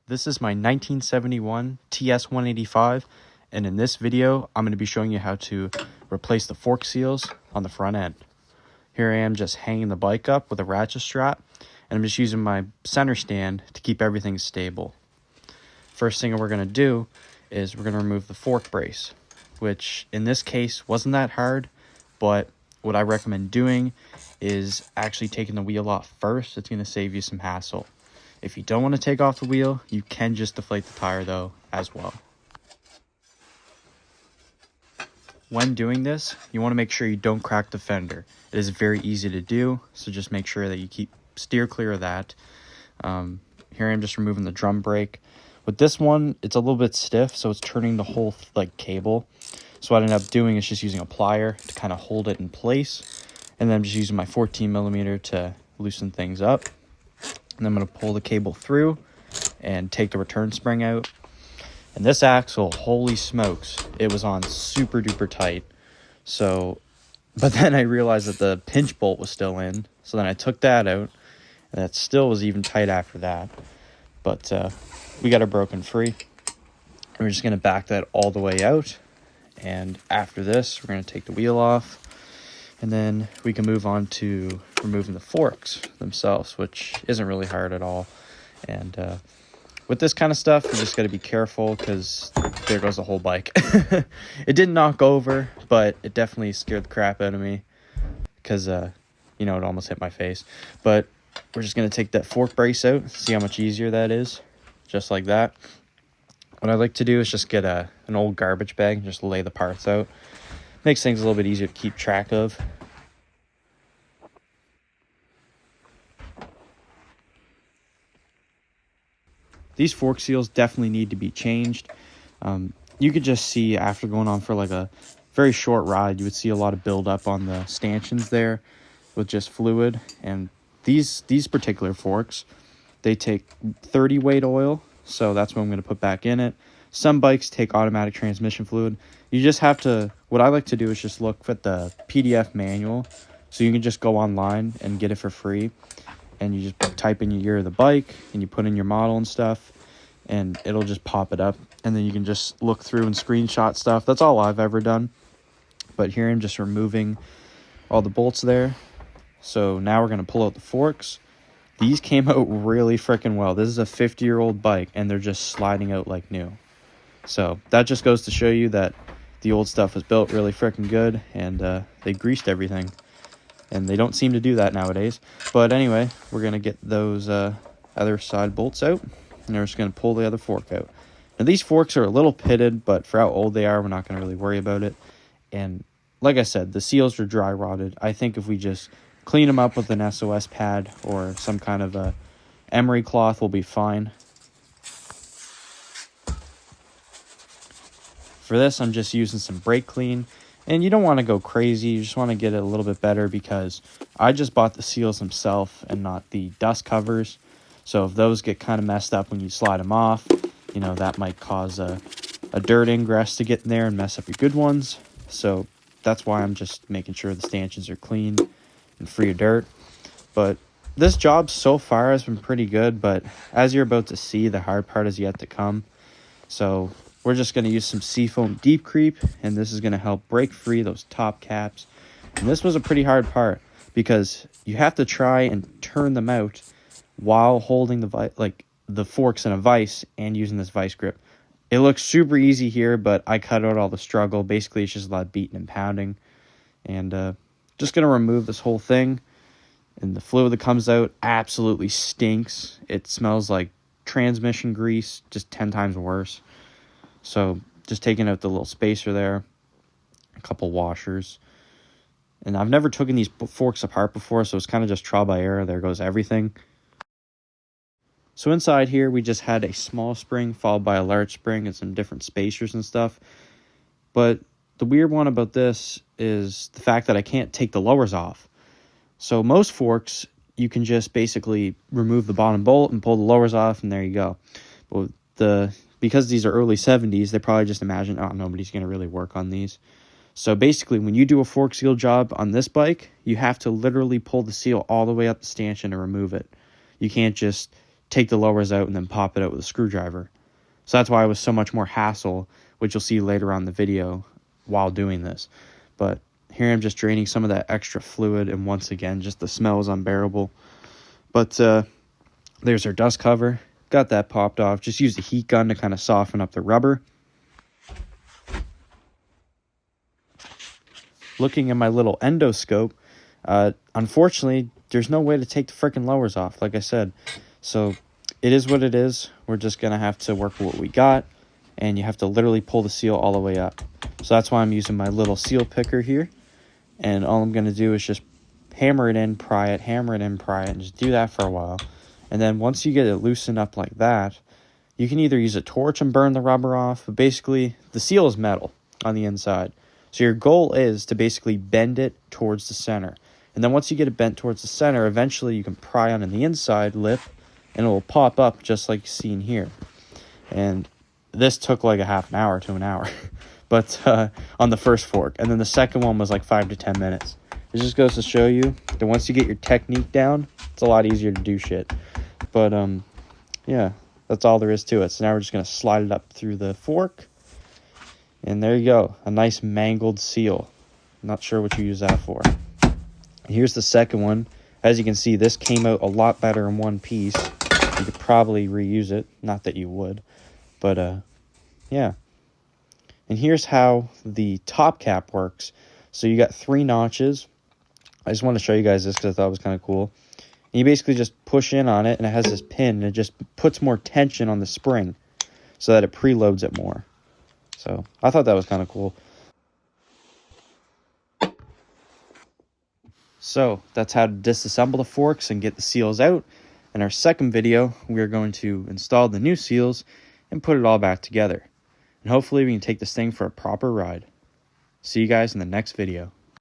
This is my 1971 Ts185, and in this video I'm going to be showing you how to replace the fork seals on the front end. Here I am just hanging the bike up with a ratchet strap, and I'm just using my center stand to keep everything stable. First thing we're going to do is we're going to remove the fork brace, which in this case wasn't that hard, but what I recommend doing is actually taking the wheel off first. It's going to save you some hassle. If you don't want to take off the wheel, you can just deflate the tire though as well. When doing this, you want to make sure you don't crack the fender. It is very easy to do, so just make sure that you steer clear of that. Here I am just removing the drum brake. With this one, it's a little bit stiff, so it's turning the whole cable. So what I ended up doing is just using a plier to kind of hold it in place, and then I'm just using my 14mm to loosen things up. And I'm going to pull the cable through and take the return spring out. And this axle, holy smokes, it was on super duper tight. But then I realized that the pinch bolt was still in. So then I took that out, and that still was even tight after that. But we got it broken free. We're just going to back that all the way out. And after this, we're going to take the wheel off. And then we can move on to removing the forks themselves, which isn't really hard at all. And with this kind of stuff, you just got to be careful because there goes the whole bike. It didn't knock over, but it definitely scared the crap out of me because, it almost hit my face. But we're just going to take that fork brace out, see how much easier that is, just like that. What I like to do is just get an old garbage bag and just lay the parts out. Makes things a little bit easier to keep track of. These fork seals definitely need to be changed. You could just see after going on for like a very short ride, you would see a lot of buildup on the stanchions there with just fluid. And these particular forks, they take 30 weight oil, so that's what I'm going to put back in it. Some bikes take automatic transmission fluid. You just have to, what I like to do is just look at the PDF manual. So you can just go online and get it for free. And you just type in your year of the bike and you put in your model and stuff. And it'll just pop it up. And then you can just look through and screenshot stuff. That's all I've ever done. But here I'm just removing all the bolts there. So now we're going to pull out the forks. These came out really freaking well. This is a 50-year-old bike and they're just sliding out like new. So that just goes to show you that the old stuff was built really freaking good, and they greased everything. And they don't seem to do that nowadays. But anyway, we're going to get those other side bolts out, and we're just going to pull the other fork out. Now these forks are a little pitted, but for how old they are, we're not going to really worry about it. And like I said, the seals are dry rotted. I think if we just clean them up with an SOS pad or some kind of a emery cloth, we'll be fine. For this, I'm just using some brake clean, and you don't want to go crazy. You just want to get it a little bit better because I just bought the seals themselves and not the dust covers. So if those get kind of messed up when you slide them off, that might cause a dirt ingress to get in there and mess up your good ones. So that's why I'm just making sure the stanchions are clean and free of dirt. But this job so far has been pretty good, but as you're about to see, the hard part is yet to come. So we're just going to use some Seafoam Deep Creep, and this is going to help break free those top caps. And this was a pretty hard part because you have to try and turn them out while holding the forks in a vise and using this vise grip. It looks super easy here, but I cut out all the struggle. Basically, it's just a lot of beating and pounding. And just going to remove this whole thing. And the fluid that comes out absolutely stinks. It smells like transmission grease, just 10 times worse. So just taking out the little spacer there, a couple washers. And I've never taken these forks apart before, so it's kind of just trial by error. There goes everything. So inside here, we just had a small spring followed by a large spring and some different spacers and stuff. But the weird one about this is the fact that I can't take the lowers off. So most forks, you can just basically remove the bottom bolt and pull the lowers off, and there you go. But because these are early 70s, they probably just imagine, oh, nobody's going to really work on these. So basically, when you do a fork seal job on this bike, you have to literally pull the seal all the way up the stanchion to remove it. You can't just take the lowers out and then pop it out with a screwdriver. So that's why it was so much more hassle, which you'll see later on in the video while doing this. But here I'm just draining some of that extra fluid, and once again, just the smell is unbearable. But there's our dust cover. Got that popped off. Just used a heat gun to kind of soften up the rubber. Looking at my little endoscope, unfortunately, there's no way to take the freaking lowers off, like I said. So it is what it is. We're just going to have to work with what we got, and you have to literally pull the seal all the way up. So that's why I'm using my little seal picker here, and all I'm going to do is just hammer it in, pry it, hammer it in, pry it, and just do that for a while. And then once you get it loosened up like that, you can either use a torch and burn the rubber off, but basically the seal is metal on the inside. So your goal is to basically bend it towards the center. And then once you get it bent towards the center, eventually you can pry on the inside lip, and it will pop up just like seen here. And this took like a half an hour to an hour, but on the first fork. And then the second one was like 5 to 10 minutes. It just goes to show you that once you get your technique down, it's a lot easier to do shit. But yeah, that's all there is to it. So now we're just going to slide it up through the fork. And there you go, a nice mangled seal. Not sure what you use that for. Here's the second one. As you can see, this came out a lot better in one piece. You could probably reuse it. Not that you would. But, yeah. And here's how the top cap works. So you got 3 notches. I just want to show you guys this because I thought it was kind of cool. And you basically just push in on it, and it has this pin, and it just puts more tension on the spring so that it preloads it more. So I thought that was kind of cool. So that's how to disassemble the forks and get the seals out. In our second video, we are going to install the new seals and put it all back together. And hopefully we can take this thing for a proper ride. See you guys in the next video.